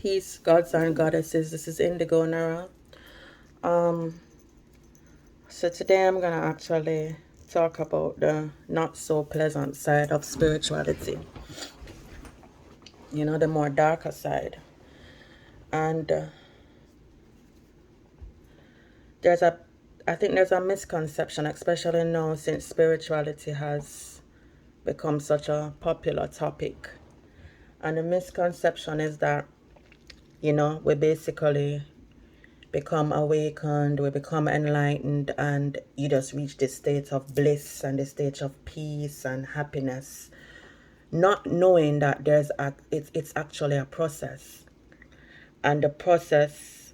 Peace, gods and goddesses. This is Indigo Nara. Um, so today I'm gonna actually talk about the not so pleasant side of spirituality. The more darker side. And there's a, I think there's a misconception, especially now since spirituality has become such a popular topic. And the misconception is that, we basically become awakened, we become enlightened, and you just reach this state of bliss and the state of peace and happiness, not knowing that it's actually a process, and the process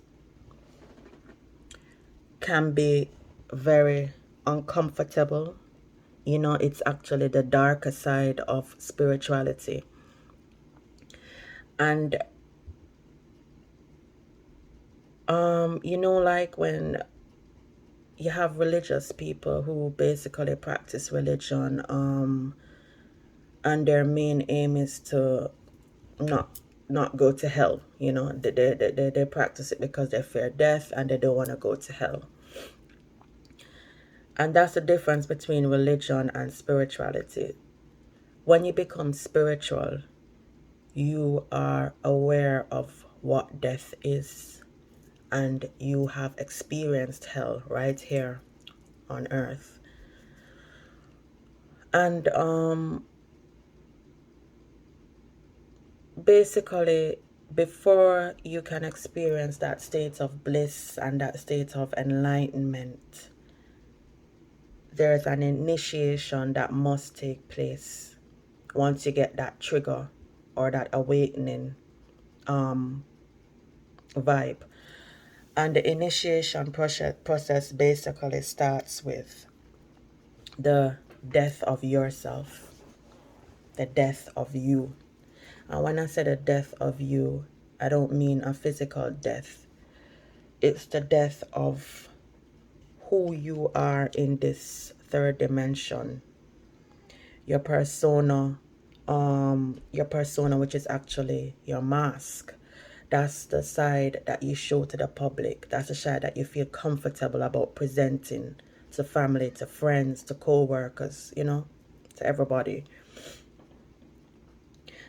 can be very uncomfortable. It's actually the darker side of spirituality. And like when you have religious people who basically practice religion, and their main aim is to not go to hell. They practice it because they fear death and they don't want to go to hell. And that's the difference between religion and spirituality. When you become spiritual, you are aware of what death is, and you have experienced hell right here on earth. And basically, before you can experience that state of bliss and that state of enlightenment, there's an initiation that must take place once you get that trigger or that awakening vibe. And the initiation process basically starts with the death of yourself, the death of you. And when I say the death of you, I don't mean a physical death. It's the death of who you are in this third dimension. Your persona, which is actually your mask. That's the side that you show to the public. That's the side that you feel comfortable about presenting to family, to friends, to co-workers, to everybody.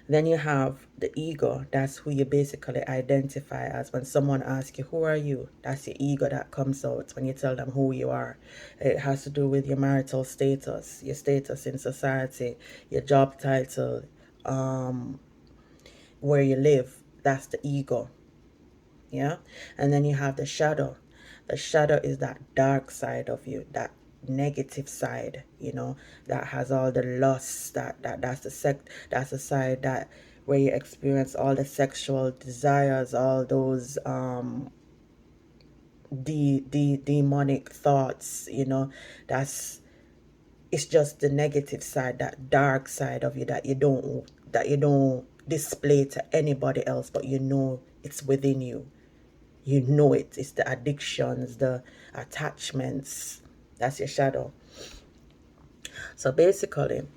Then you have the ego. That's who you basically identify as. When someone asks you, who are you? That's your ego that comes out when you tell them who you are. It has to do with your marital status, your status in society, your job title, where you live. That's the ego. Yeah. And then you have the shadow. The shadow is that dark side of you, that negative side, that has all the lust, that's the side that where you experience all the sexual desires, all those demonic thoughts, that's it's just the negative side, that dark side of you that you don't display to anybody else, but it's within you. It's the addictions, the attachments. That's your shadow. So basically,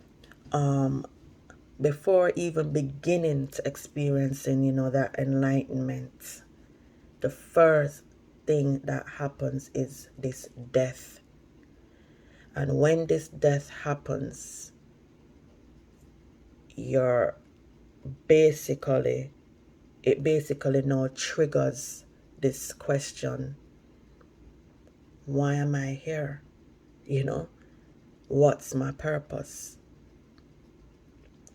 before even beginning to experiencing, that enlightenment, the first thing that happens is this death. And when this death happens, it basically now triggers this question: why am I here? What's my purpose?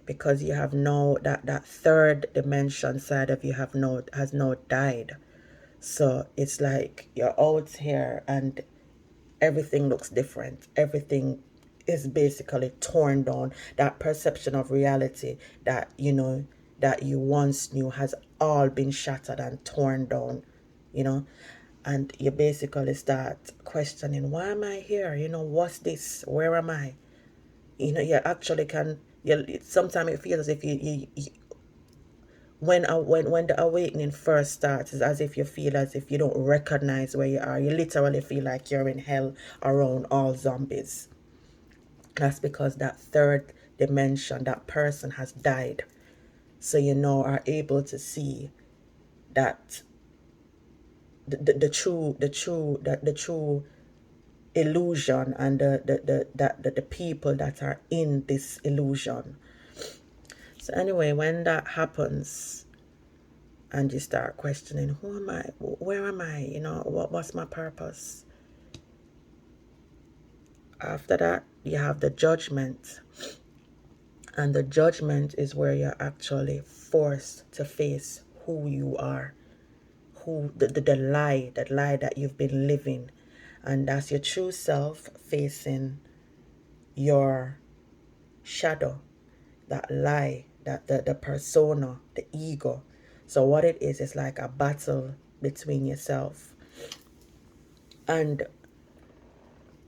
Because you have now that third dimension side of you has now died. So it's like you're out here and everything looks different. Everything is basically torn down. That perception of reality that that you once knew has all been shattered and torn down, and you basically start questioning, why am I here? What's this? Where am I? You actually can. Sometimes it feels as if you when the awakening first starts, it's as if you feel as if you don't recognize where you are. You literally feel like you're in hell around all zombies. That's because that third dimension, that person has died. So you now are able to see that the true illusion, and the people that are in this illusion. So anyway, when that happens and you start questioning, who am I, where am I, what's my purpose, after that you have the judgment. And the judgment is where you're actually forced to face who you are, who the lie, that you've been living. And that's your true self facing your shadow, that lie, that the persona, the ego. So what it is like a battle between yourself. And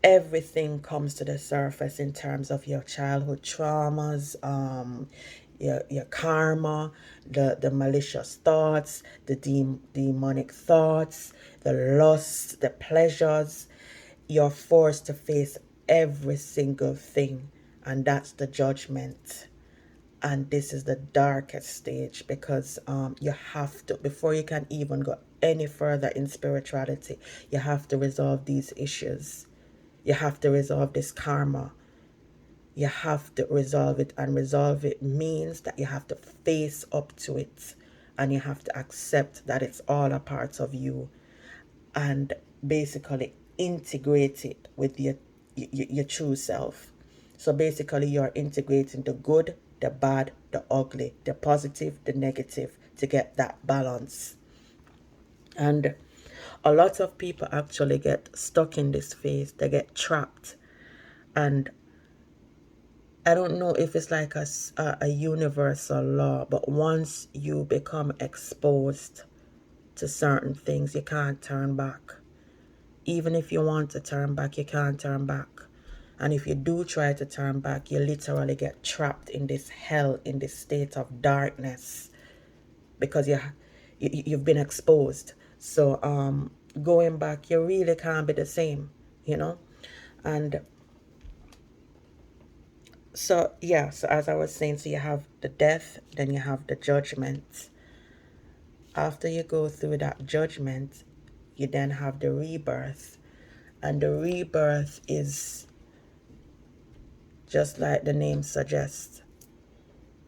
everything comes to the surface in terms of your childhood traumas, your karma, the malicious thoughts, the demonic thoughts, the lusts, the pleasures. You're forced to face every single thing, and that's the judgment. And this is the darkest stage, because you have to, before you can even go any further in spirituality, you have to resolve these issues. You have to resolve this karma. You have to resolve it, and resolve it means that you have to face up to it, and you have to accept that it's all a part of you, and basically integrate it with your true self. So basically you're integrating the good, the bad, the ugly, the positive, the negative, to get that balance. And a lot of people actually get stuck in this phase. They get trapped. And I don't know if it's like a universal law, but once you become exposed to certain things, you can't turn back. Even if you want to turn back, you can't turn back. And if you do try to turn back, you literally get trapped in this hell, in this state of darkness, because you've been exposed. So going back, you really can't be the same, And so yeah, so as I was saying, so you have the death, then you have the judgment. After you go through that judgment, you then have the rebirth. And the rebirth is just like the name suggests.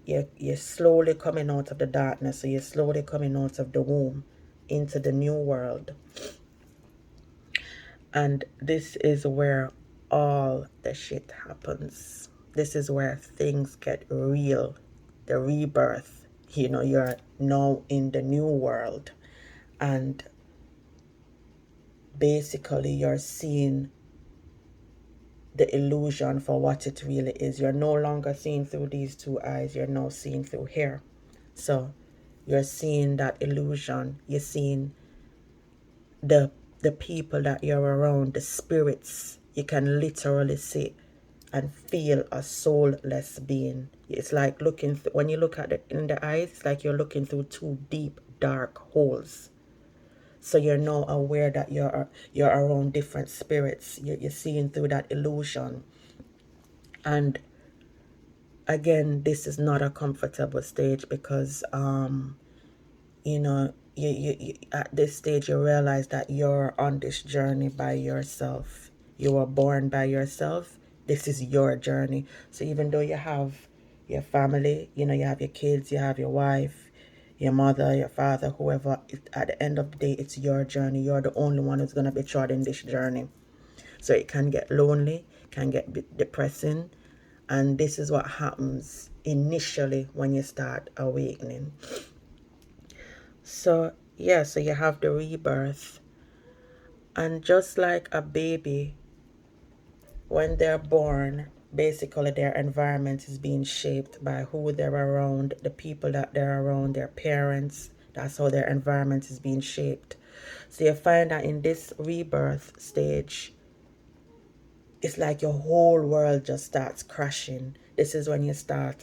You're slowly coming out of the darkness, so you're slowly coming out of the womb into the new world. And this is where all the shit happens. This is where things get real. The rebirth. You're now in the new world. And basically you're seeing the illusion for what it really is. You're no longer seeing through these two eyes. You're now seeing through here. So you're seeing that illusion. You're seeing the people that you're around, the spirits. You can literally see and feel a soulless being. It's like looking when you look at it in the eyes, it's like you're looking through two deep dark holes. So you're now aware that you're around different spirits. You're seeing through that illusion. And again, this is not a comfortable stage, because you at this stage you realize that you're on this journey by yourself. You were born by yourself. This is your journey. So even though you have your family, you have your kids, you have your wife, your mother, your father, whoever, at the end of the day, it's your journey. You're the only one who's going to be trotting this journey. So it can get lonely, can get depressing. And this is what happens initially when you start awakening. So yeah, so you have the rebirth. And just like a baby, when they're born, basically their environment is being shaped by who they're around, the people that they're around, their parents. That's how their environment is being shaped. So you find that in this rebirth stage, it's like your whole world just starts crashing. This is when you start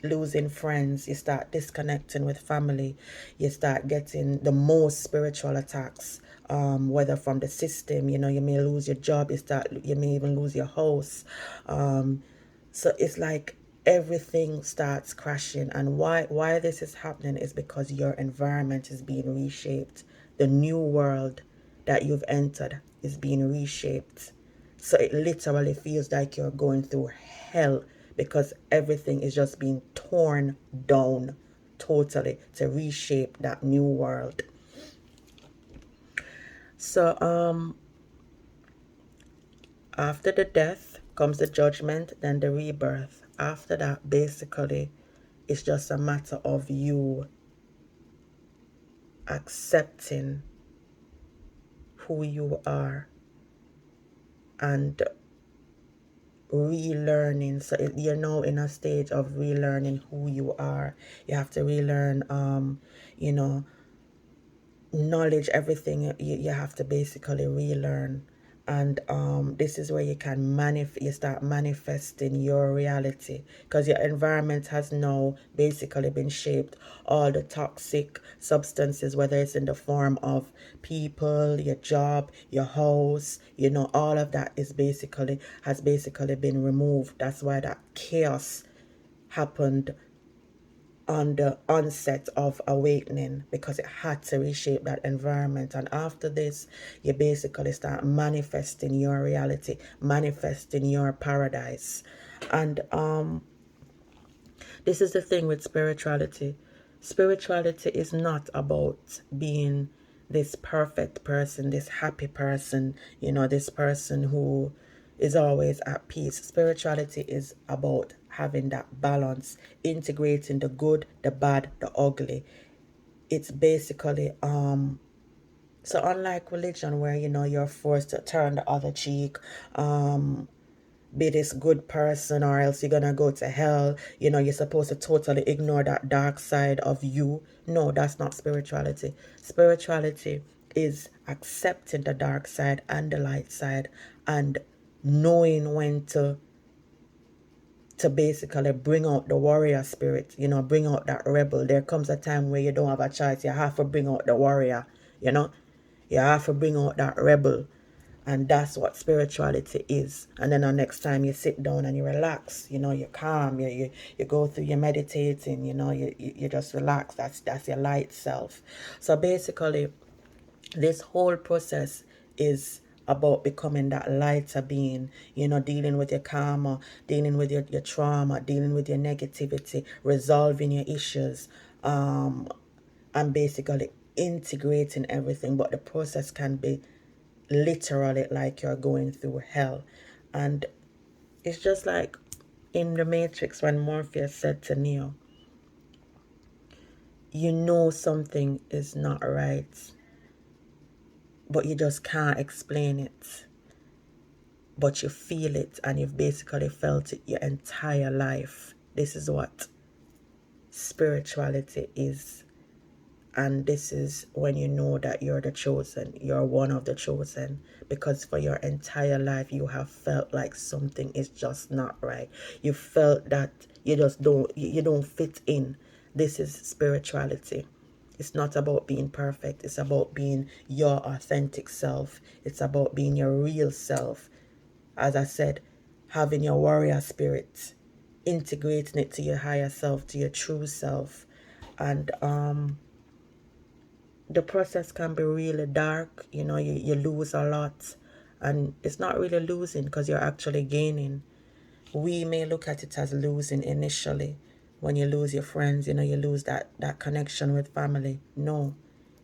losing friends, you start disconnecting with family, you start getting the most spiritual attacks, whether from the system, you may lose your job, you may even lose your house. So it's like everything starts crashing. And why this is happening is because your environment is being reshaped. The new world that you've entered is being reshaped. So it literally feels like you're going through hell, because everything is just being torn down totally to reshape that new world. So after the death comes the judgment, then the rebirth. After that, basically, it's just a matter of you accepting who you are and relearning. So you're now in a stage of relearning who you are. You have to relearn, you know, knowledge, everything you have to basically relearn. And this is where you can you start manifesting your reality, because your environment has now basically been shaped. All the toxic substances, whether it's in the form of people, your job, your house, all of that has basically been removed. That's why that chaos happened on the onset of awakening, because it had to reshape that environment. And after this, you basically start manifesting your reality, manifesting your paradise. And this is the thing with spirituality. Spirituality is not about being this perfect person, this happy person, this person who is always at peace. Spirituality is about having that balance, integrating the good, the bad, the ugly. It's basically so unlike religion, where you're forced to turn the other cheek, be this good person, or else you're gonna go to hell. You're supposed to totally ignore that dark side of you. No, that's not spirituality. Spirituality is accepting the dark side and the light side, and knowing when to basically bring out the warrior spirit, bring out that rebel. There comes a time where you don't have a choice. You have to bring out the warrior, you have to bring out that rebel. And that's what spirituality is. And then the next time you sit down and you relax, you're calm, you go through your meditating, you just relax. That's your light self. So basically, this whole process is about becoming that lighter being, dealing with your karma, dealing with your trauma, dealing with your negativity, resolving your issues, and basically integrating everything. But the process can be literally like you're going through hell. And it's just like in the Matrix, when Morpheus said to Neo, something is not right, but you just can't explain it. But you feel it, and you've basically felt it your entire life. This is what spirituality is. And this is when you know that you're the chosen, you're one of the chosen, because for your entire life you have felt like something is just not right. You felt that you don't fit in. This is spirituality. It's not about being perfect. It's about being your authentic self. It's about being your real self. As I said, having your warrior spirit, integrating it to your higher self, to your true self. And the process can be really dark. You lose a lot, and it's not really losing, because you're actually gaining. We may look at it as losing initially. When you lose your friends, you lose that connection with family. No,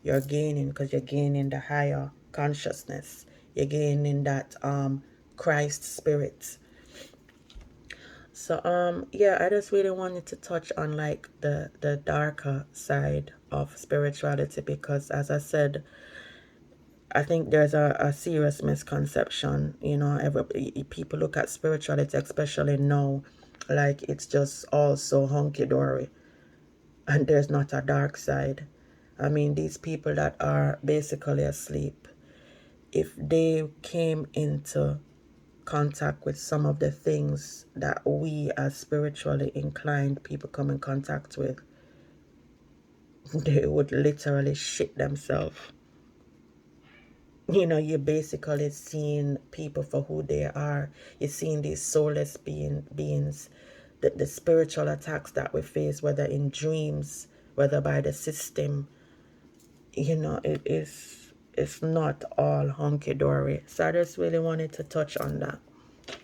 you're gaining, because you're gaining the higher consciousness. You're gaining that Christ spirit. So yeah, I just really wanted to touch on like the darker side of spirituality, because as I said, I think there's a serious misconception. People look at spirituality, especially now, like it's just all so hunky-dory, and there's not a dark side. I mean, these people that are basically asleep, if they came into contact with some of the things that we as spiritually inclined people come in contact with, they would literally shit themselves. You're basically seeing people for who they are. You're seeing these soulless beings the spiritual attacks that we face, whether in dreams, whether by the system, you know, it's not all hunky dory. So I just really wanted to touch on that.